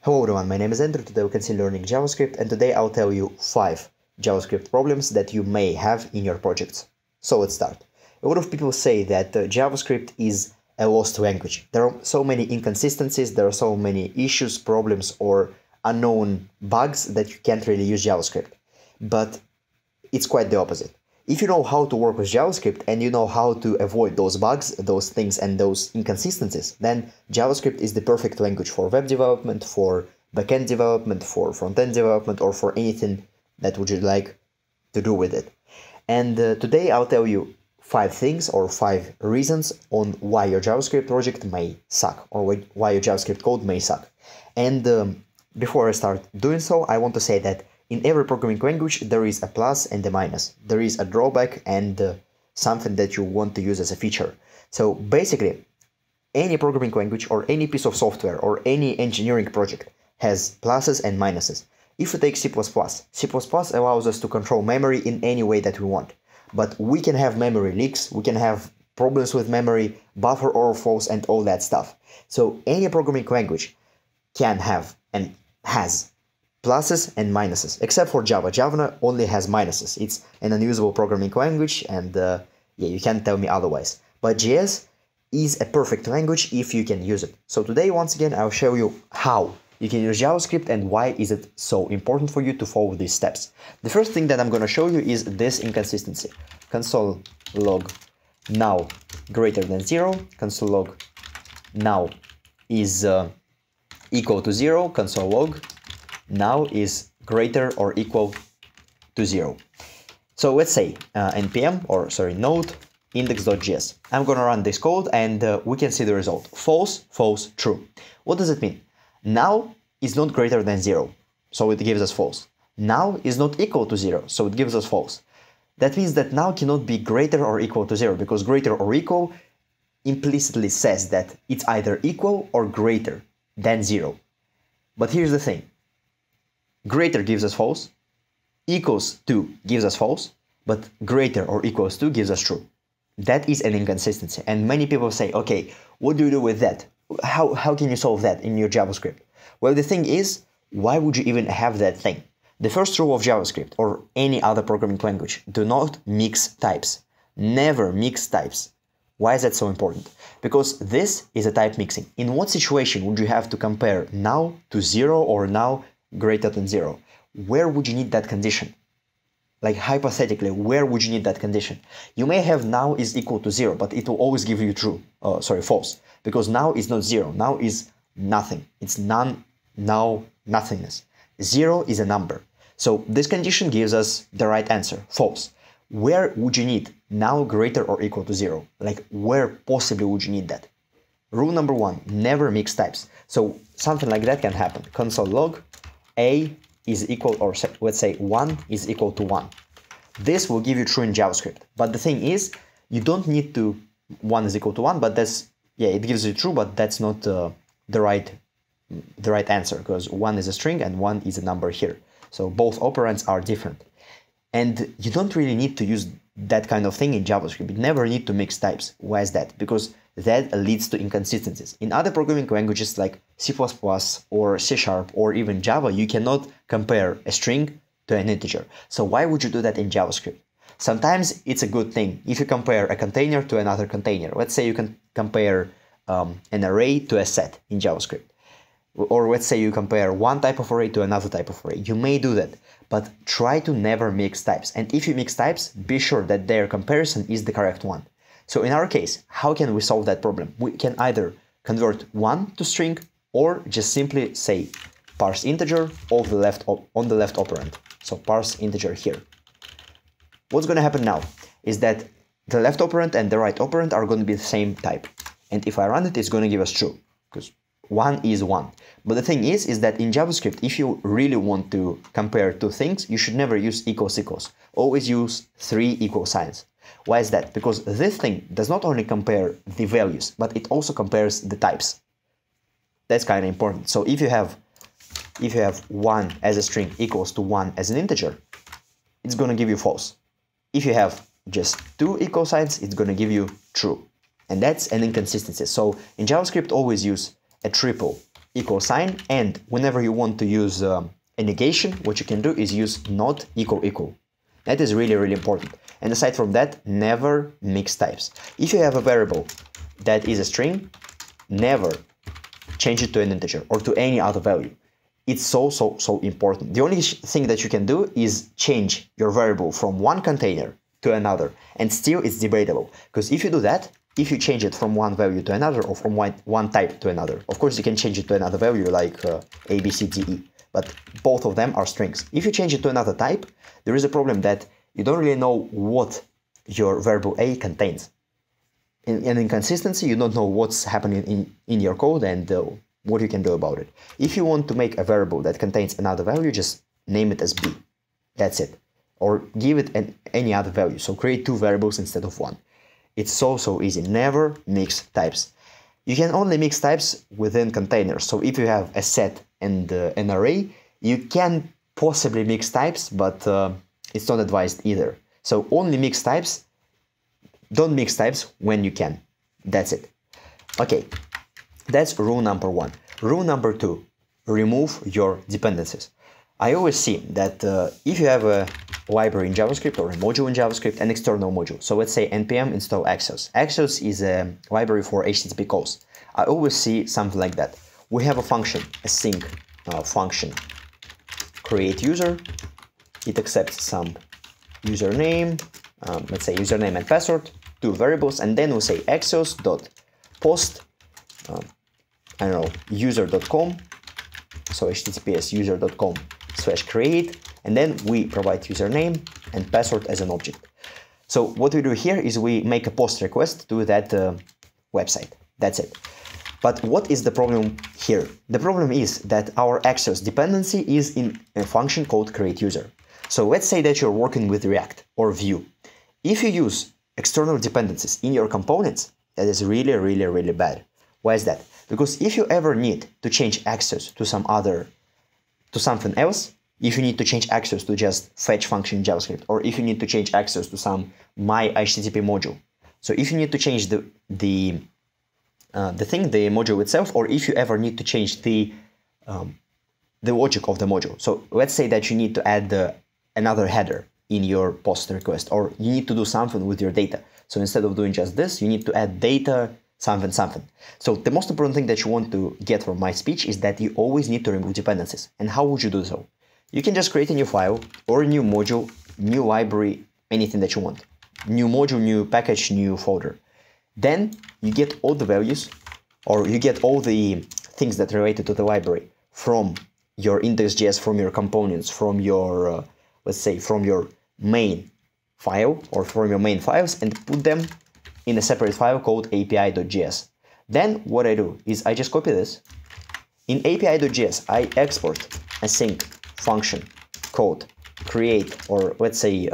Hello everyone, my name is Andrew. Today we continue learning JavaScript, and today I'll tell you 5 JavaScript problems that you may have in your projects. So let's start. A lot of people say that JavaScript is a lost language. There are so many inconsistencies, there are so many issues, problems, or unknown bugs that you can't really use JavaScript. But it's quite the opposite. If you know how to work with JavaScript and you know how to avoid those bugs, those things and those inconsistencies, then JavaScript is the perfect language for web development, for backend development, for front-end development, or for anything that would you like to do with it. And today I'll tell you 5 things or 5 reasons on why your JavaScript project may suck, or why your JavaScript code may suck. And before I start doing so, I want to say that in every programming language, there is a plus and a minus. There is a drawback and something that you want to use as a feature. So basically, any programming language or any piece of software or any engineering project has pluses and minuses. If we take C++, C++ allows us to control memory in any way that we want. But we can have memory leaks, we can have problems with memory, buffer overflows, and all that stuff. So any programming language can have and has pluses and minuses, except for Java. Java only has minuses. It's an unusable programming language, and yeah, you can't tell me otherwise. But JS is a perfect language if you can use it. So today, once again, I'll show you how you can use JavaScript and why is it so important for you to follow these steps. The first thing that I'm going to show you is this inconsistency. Console log now greater than 0, console log now is equal to 0, console log now is greater or equal to 0. So let's say node index.js. I'm gonna run this code and we can see the result. False, false, true. What does it mean? Now is not greater than 0, so it gives us false. Now is not equal to 0, so it gives us false. That means that now cannot be greater or equal to 0, because greater or equal implicitly says that it's either equal or greater than 0. But here's the thing. Greater gives us false, equals to gives us false, but greater or equals to gives us true. That is an inconsistency, and many people say, okay, what do you do with that? How can you solve that in your JavaScript? Well, the thing is, why would you even have that thing? The first rule of JavaScript or any other programming language, do not mix types. Never mix types. Why is that so important? Because this is a type mixing. In what situation would you have to compare now to 0 or now greater than 0? Where would you need that condition? Like hypothetically, where would you need that condition? You may have now is equal to 0, but it will always give you false, because now is not 0, now is nothing. It's none, now, nothingness. 0 is a number. So this condition gives us the right answer, false. Where would you need now greater or equal to 0? Like where possibly would you need that? Rule number 1, never mix types. So something like that can happen. Console log a is equal, or let's say 1 is equal to 1. This will give you true in JavaScript. But the thing is, you don't need to 1 is equal to 1, but that's, yeah, it gives you true, but that's not the right answer, because 1 is a string and 1 is a number here. So both operands are different. And you don't really need to use that kind of thing in JavaScript. You never need to mix types. Why is that? Because that leads to inconsistencies. In other programming languages like C++ or C# or even Java, you cannot compare a string to an integer. So why would you do that in JavaScript? Sometimes it's a good thing if you compare a container to another container. Let's say you can compare an array to a set in JavaScript. Or let's say you compare one type of array to another type of array. You may do that, but try to never mix types. And if you mix types, be sure that their comparison is the correct one. So in our case, how can we solve that problem? We can either convert 1 to string or just simply say parse integer on the left operand. So parse integer here. What's going to happen now is that the left operand and the right operand are going to be the same type. And if I run it, it's going to give us true, because 1 is 1. But the thing is that in JavaScript, if you really want to compare two things, you should never use equals equals. Always use 3 equal signs. Why is that? Because this thing does not only compare the values, but it also compares the types. That's kind of important. So if you have 1 as a string equals to 1 as an integer, it's going to give you false. If you have just 2 equal signs, it's going to give you true. And that's an inconsistency. So in JavaScript, always use a triple equal sign, and whenever you want to use a negation, what you can do is use not equal equal. That is really, really important. And aside from that, never mix types. If you have a variable that is a string, never change it to an integer or to any other value. It's so important. The only thing that you can do is change your variable from one container to another, and still it's debatable. Because if you do that, if you change it from one value to another or from one type to another, of course you can change it to another value like A, B, C, D, E, but both of them are strings. If you change it to another type, there is a problem that you don't really know what your variable A contains. In inconsistency, you don't know what's happening in your code and what you can do about it. If you want to make a variable that contains another value, just name it as B. That's it. Or give it any other value. So create two variables instead of one. It's so easy. Never mix types. You can only mix types within containers. So if you have a set and an array, you can possibly mix types, but it's not advised either. So only mix types. Don't mix types when you can. That's it. Okay, that's rule number one. Rule number two, remove your dependencies. I always see that if you have a library in JavaScript or a module in JavaScript, an external module. So let's say npm install Axios. Axios is a library for HTTP calls. I always see something like that. We have a function, a sync function, create user. It accepts some username, let's say username and password, two variables, and then we say axios.post, I don't know, user.com, so https user.com/create, and then we provide username and password as an object. So what we do here is we make a post request to that website. That's it. But what is the problem here? The problem is that our Axios dependency is in a function called createUser. So let's say that you're working with React or Vue. If you use external dependencies in your components, that is really bad. Why is that? Because if you ever need to change Axios to something else, if you need to change Axios to just fetch function in JavaScript, or if you need to change Axios to some my HTTP module, so if you need to change the module itself, or if you ever need to change the logic of the module. So let's say that you need to add another header in your post request, or you need to do something with your data. So instead of doing just this, you need to add data something. So the most important thing that you want to get from my speech is that you always need to remove dependencies. And how would you do so? You can just create a new file or a new module, new library, anything that you want. New module, new package, new folder. Then you get all the values, or you get all the things that are related to the library from your index.js, from your components, from your, let's say, from your main file or from your main files, and put them in a separate file called api.js. Then what I do is I just copy this. In api.js, I export a sync function called create, or let's say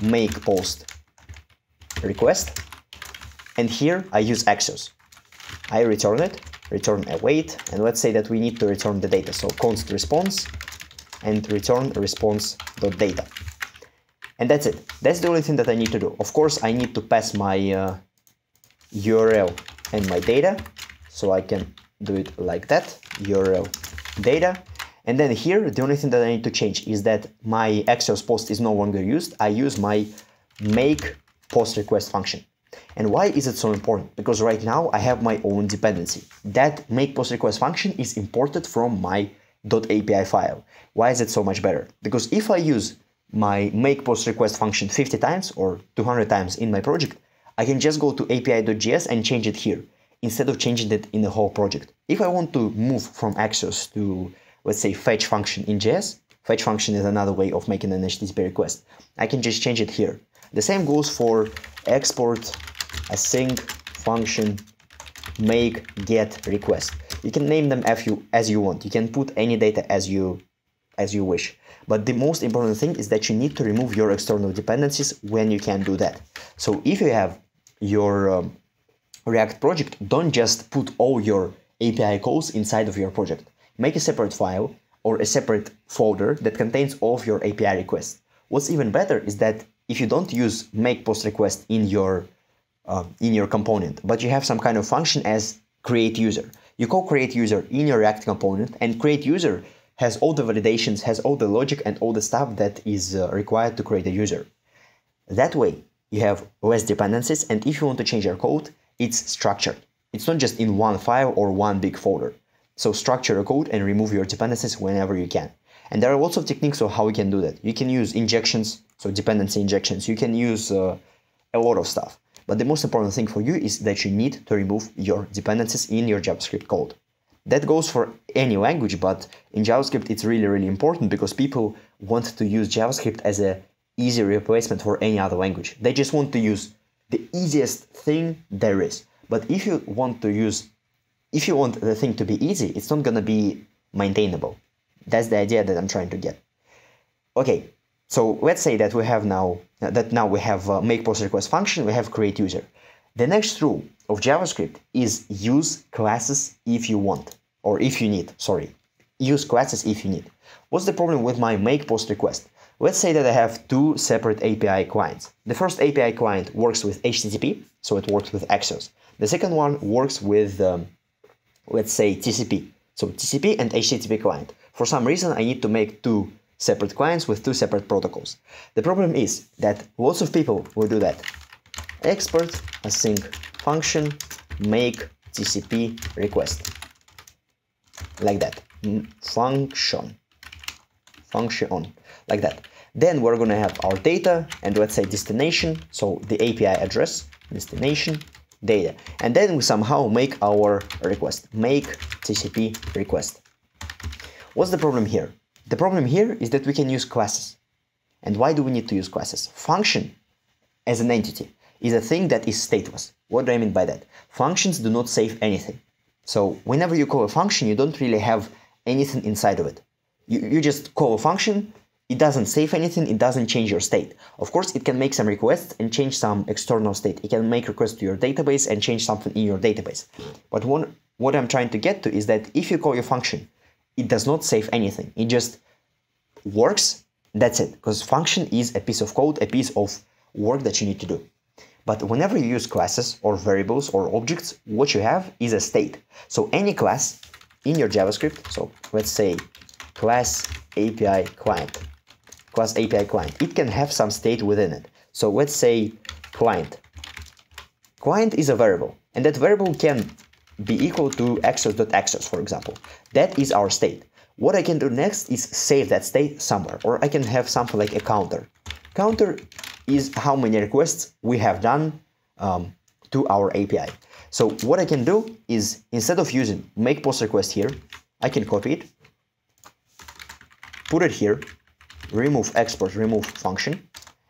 make post request. And here I use Axios. I return it, return await, and let's say that we need to return the data. So const response and return response.data. And that's it. That's the only thing that I need to do. Of course, I need to pass my URL and my data. So I can do it like that, URL data. And then here, the only thing that I need to change is that my Axios post is no longer used. I use my make post request function. And why is it so important? Because right now I have my own dependency. That make post request function is imported from my .api file. Why is it so much better? Because if I use my make post request function 50 times or 200 times in my project, I can just go to api.js and change it here instead of changing it in the whole project. If I want to move from Axios to, let's say, fetch function in JS, fetch function is another way of making an HTTP request, I can just change it here. The same goes for export async function make get request. You can name them as you want. You can put any data as you wish. But the most important thing is that you need to remove your external dependencies when you can do that. So if you have your React project, don't just put all your API calls inside of your project. Make a separate file or a separate folder that contains all of your API requests. What's even better is that if you don't use make post request in your component, but you have some kind of function as create user, You call create user in your React component, and create user has all the validations, has all the logic and all the stuff that is required to create a user. That way, you have less dependencies, and if you want to change your code, it's structured. It's not just in one file or one big folder. So structure your code and remove your dependencies whenever you can. And there are lots of techniques of how you can do that. You can use injections, so dependency injections. You can use a lot of stuff. But the most important thing for you is that you need to remove your dependencies in your JavaScript code. That goes for any language, but in JavaScript it's really, really important because people want to use JavaScript as an easy replacement for any other language. They just want to use the easiest thing there is. But if you want the thing to be easy, it's not gonna be maintainable. That's the idea that I'm trying to get. Okay, so let's say that we have now make post request function, we have create user. The next rule of JavaScript is use classes if you want, or if you need, sorry. Use classes if you need. What's the problem with my make post request? Let's say that I have two separate API clients. The first API client works with HTTP, so it works with Axios. The second one works with, let's say, TCP. So TCP and HTTP client. For some reason, I need to make two separate clients with two separate protocols. The problem is that lots of people will do that. Export async function make TCP request. Like that. Function, like that. Then we're gonna have our data and let's say destination, so the API address, destination, data. And then we somehow make our request, make TCP request. What's the problem here? The problem here is that we can use classes. And why do we need to use classes? Function as an entity is a thing that is stateless. What do I mean by that? Functions do not save anything. So whenever you call a function, you don't really have anything inside of it. You just call a function, it doesn't save anything, it doesn't change your state. Of course, it can make some requests and change some external state. It can make requests to your database and change something in your database. But what I'm trying to get to is that if you call your function, it does not save anything. It just works, that's it. Because function is a piece of code, a piece of work that you need to do. But whenever you use classes or variables or objects, what you have is a state. So any class in your JavaScript, so let's say class API client, it can have some state within it. So let's say client. Client is a variable, and that variable can be equal to Axios.Axios, for example. That is our state. What I can do next is save that state somewhere, or I can have something like a counter. Counter is how many requests we have done to our API. So what I can do is, instead of using make post request here, I can copy it, put it here, remove export, remove function,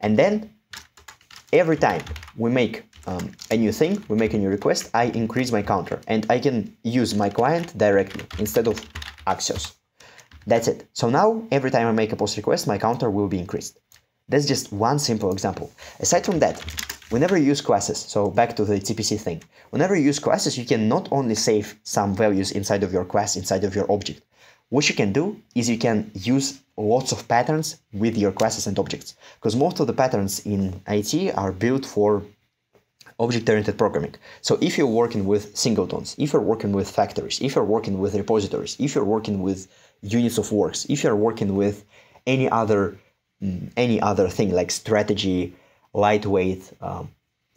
and then every time we make a new thing, we make a new request, I increase my counter, and I can use my client directly instead of Axios. That's it. So now every time I make a post request, my counter will be increased. That's just one simple example. Aside from that, whenever you use classes, so back to the TPC thing, whenever you use classes, you can not only save some values inside of your class, inside of your object. What you can do is you can use lots of patterns with your classes and objects, because most of the patterns in IT are built for object-oriented programming. So if you're working with singletons, if you're working with factories, if you're working with repositories, if you're working with units of works, if you're working with any other thing like strategy, lightweight,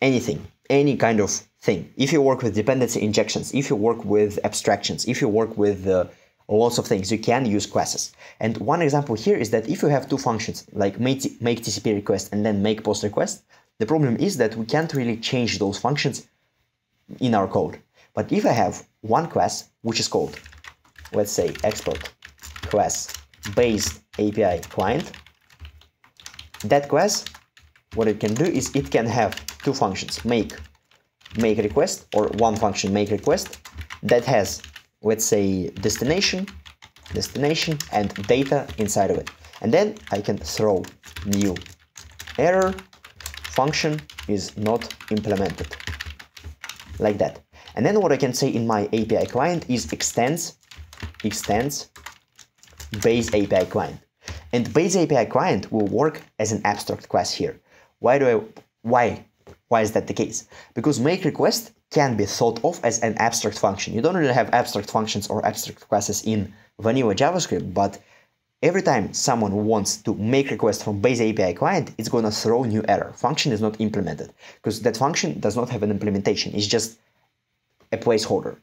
anything, any kind of thing. If you work with dependency injections, if you work with abstractions, if you work with lots of things, you can use classes. And one example here is that if you have two functions like make TCP request and then make post request, the problem is that we can't really change those functions in our code. But if I have one class which is called, let's say, export class based API client, that class, what it can do is it can have two functions, make request, or one function make request that has, let's say, destination and data inside of it. And then I can throw new error, function is not implemented, like that. And then what I can say in my API client is extends base API client. And base API client will work as an abstract class here. Why is that the case? Because make request can be thought of as an abstract function. You don't really have abstract functions or abstract classes in vanilla JavaScript, but every time someone wants to make requests from base API client, it's going to throw new error. Function is not implemented because that function does not have an implementation. It's just a placeholder.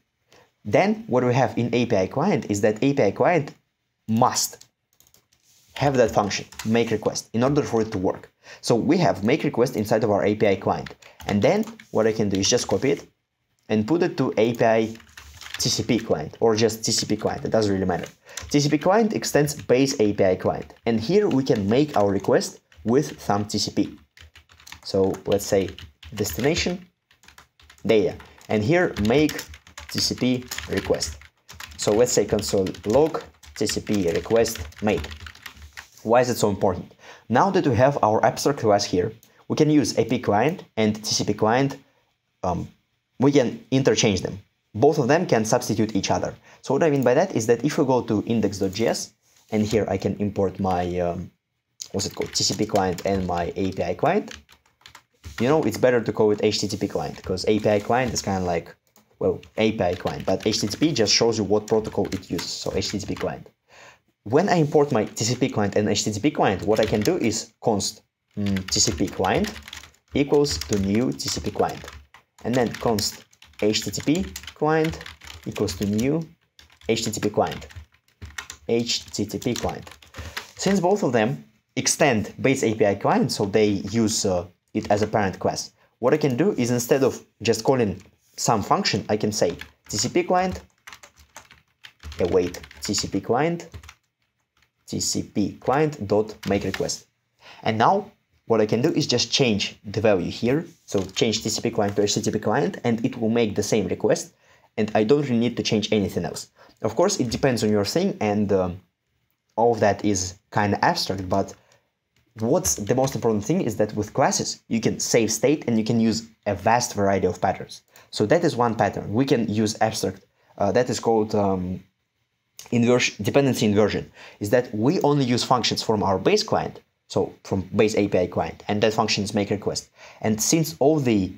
Then what we have in API client is that API client must have that function, make request, in order for it to work. So we have make request inside of our API client. And then what I can do is just copy it and put it to API TCP client or just TCP client. It doesn't really matter. TCP client extends base API client. And here we can make our request with some TCP. So let's say destination data. And here make TCP request. So let's say console log TCP request made. Why is it so important? Now that we have our abstract class here, we can use AP client and TCP client. We can interchange them. Both of them can substitute each other. So what I mean by that is that if we go to index.js, and here I can import my, TCP client and my API client, you know, it's better to call it HTTP client because API client is kind of like, well, API client, but HTTP just shows you what protocol it uses, so HTTP client. When I import my TCP client and HTTP client, what I can do is const TCP client equals to new TCP client. And then const HTTP client equals to new HTTP client. HTTP client. Since both of them extend base API client, so they use it as a parent class, what I can do is instead of just calling some function, I can say TCP client, await TCP client dot make request. And now what I can do is just change the value here. So change TCP client to HTTP client and it will make the same request. And I don't really need to change anything else. Of course, it depends on your thing and all of that is kind of abstract, but what's the most important thing is that with classes, you can save state and you can use a vast variety of patterns. So that is one pattern. We can use abstract. That is called dependency inversion, is that we only use functions from our base client, so from base API client, and that function is make request. And since all the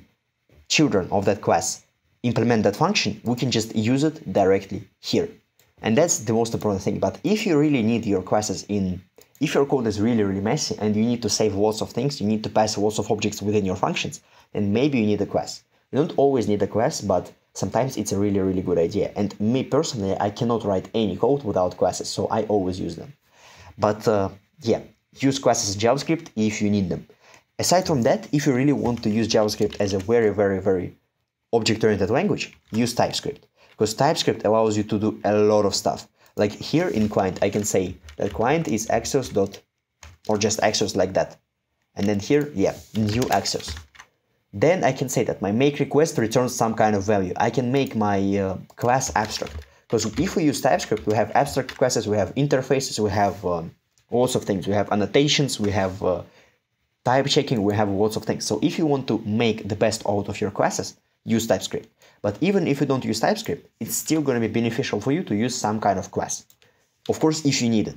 children of that class implement that function, we can just use it directly here. And that's the most important thing. But if you really need your classes if your code is really, really messy and you need to save lots of things, you need to pass lots of objects within your functions, then maybe you need a class. You don't always need a class, but sometimes it's a really, really good idea. And me personally, I cannot write any code without classes, so I always use them. But yeah, use classes in JavaScript if you need them. Aside from that, if you really want to use JavaScript as a very, very, very object-oriented language, use TypeScript. Because TypeScript allows you to do a lot of stuff. Like here in client, I can say that client is Axios dot, or just Axios like that. And then here, yeah, new Axios. Then I can say that my make request returns some kind of value. I can make my class abstract. Because if we use TypeScript, we have abstract classes, we have interfaces, we have lots of things. We have annotations, we have type checking, we have lots of things. So if you want to make the best out of your classes, use TypeScript. But even if you don't use TypeScript, it's still going to be beneficial for you to use some kind of class. Of course, if you need it.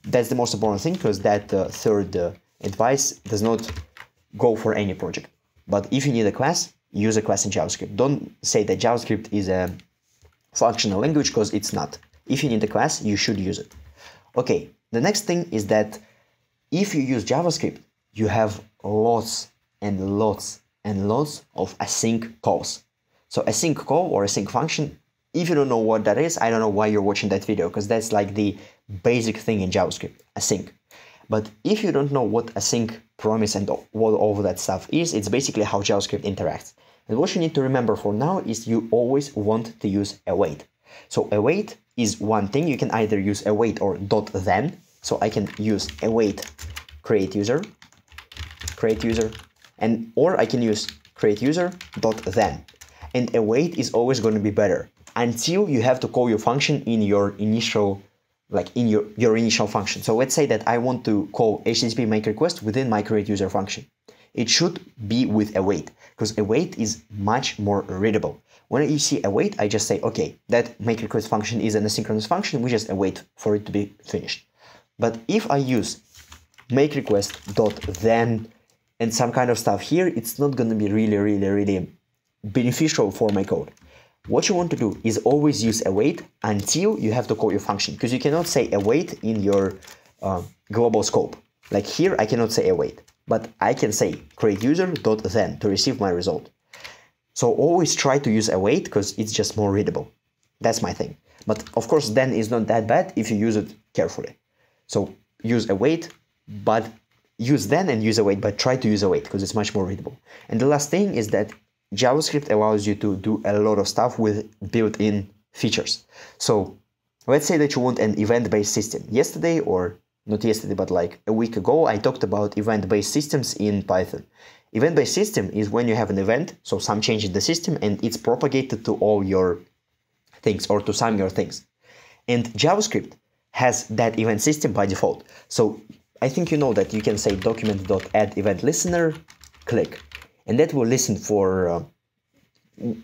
That's the most important thing, because that third advice does not go for any project. But if you need a class, use a class in JavaScript. Don't say that JavaScript is a functional language, because it's not. If you need a class, you should use it. Okay, the next thing is that if you use JavaScript, you have lots and lots and lots of async calls. So async call or async function, if you don't know what that is, I don't know why you're watching that video, because that's like the basic thing in JavaScript, async. But if you don't know what async promise and what all of that stuff is, it's basically how JavaScript interacts. And what you need to remember for now is you always want to use await. So await is one thing. You can either use await or .then. So I can use await create user, and or I can use create user .then. And await is always going to be better until you have to call your function in your initial, like in your initial function. So let's say that I want to call HTTP make request within my create user function. It should be with await, because await is much more readable. When you see await, I just say, okay, that make request function is an asynchronous function. We just await for it to be finished. But if I use make request .then and some kind of stuff here, it's not going to be really beneficial for my code. What you want to do is always use await until you have to call your function, because you cannot say await in your global scope. Like here, I cannot say await, but I can say create user.then to receive my result. So always try to use await because it's just more readable. That's my thing. But of course, then is not that bad if you use it carefully. So use await, but use then and use await, but try to use await because it's much more readable. And the last thing is that JavaScript allows you to do a lot of stuff with built-in features. So let's say that you want an event-based system. Yesterday, or not yesterday, but like a week ago, I talked about event-based systems in Python. Event-based system is when you have an event, so some change in the system, and it's propagated to all your things or to some of your things. And JavaScript has that event system by default. So I think you know that you can say document.add event listener, click. And that will listen for,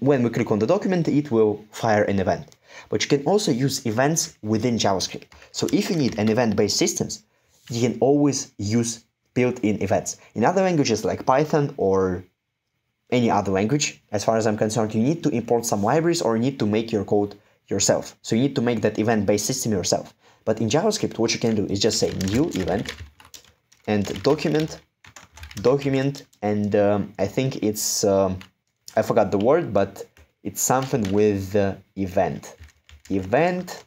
when we click on the document, it will fire an event. But you can also use events within JavaScript. So if you need an event-based systems, you can always use built-in events. In other languages like Python or any other language, as far as I'm concerned, you need to import some libraries or you need to make your code yourself. So you need to make that event-based system yourself. But in JavaScript, what you can do is just say new event and document, and I think it's, I forgot the word, but it's something with event. Dispatch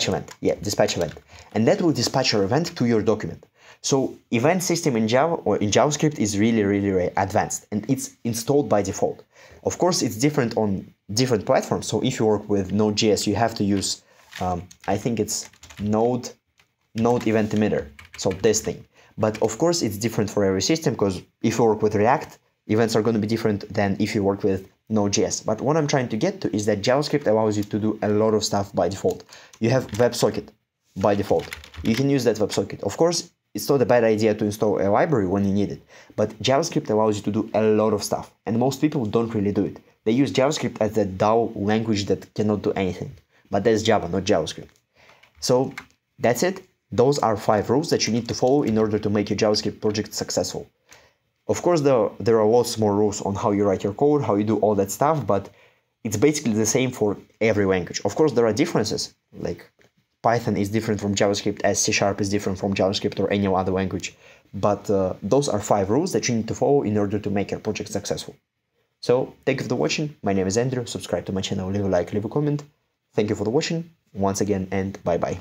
event. Yeah, dispatch event. And that will dispatch your event to your document. So event system in Java or in JavaScript is really, really advanced, and it's installed by default. Of course, it's different on different platforms. So if you work with Node.js, you have to use, I think it's Node event emitter. So this thing. But of course, it's different for every system, because if you work with React, events are going to be different than if you work with Node.js. But what I'm trying to get to is that JavaScript allows you to do a lot of stuff by default. You have WebSocket by default. You can use that WebSocket. Of course, it's not a bad idea to install a library when you need it, but JavaScript allows you to do a lot of stuff, and most people don't really do it. They use JavaScript as a dull language that cannot do anything, but that's Java, not JavaScript. So that's it. Those are 5 rules that you need to follow in order to make your JavaScript project successful. Of course, there are lots more rules on how you write your code, how you do all that stuff, but it's basically the same for every language. Of course, there are differences, like Python is different from JavaScript as C# is different from JavaScript or any other language. But those are 5 rules that you need to follow in order to make your project successful. So, thank you for watching. My name is Andrew. Subscribe to my channel, leave a like, leave a comment. Thank you for watching once again, and bye-bye.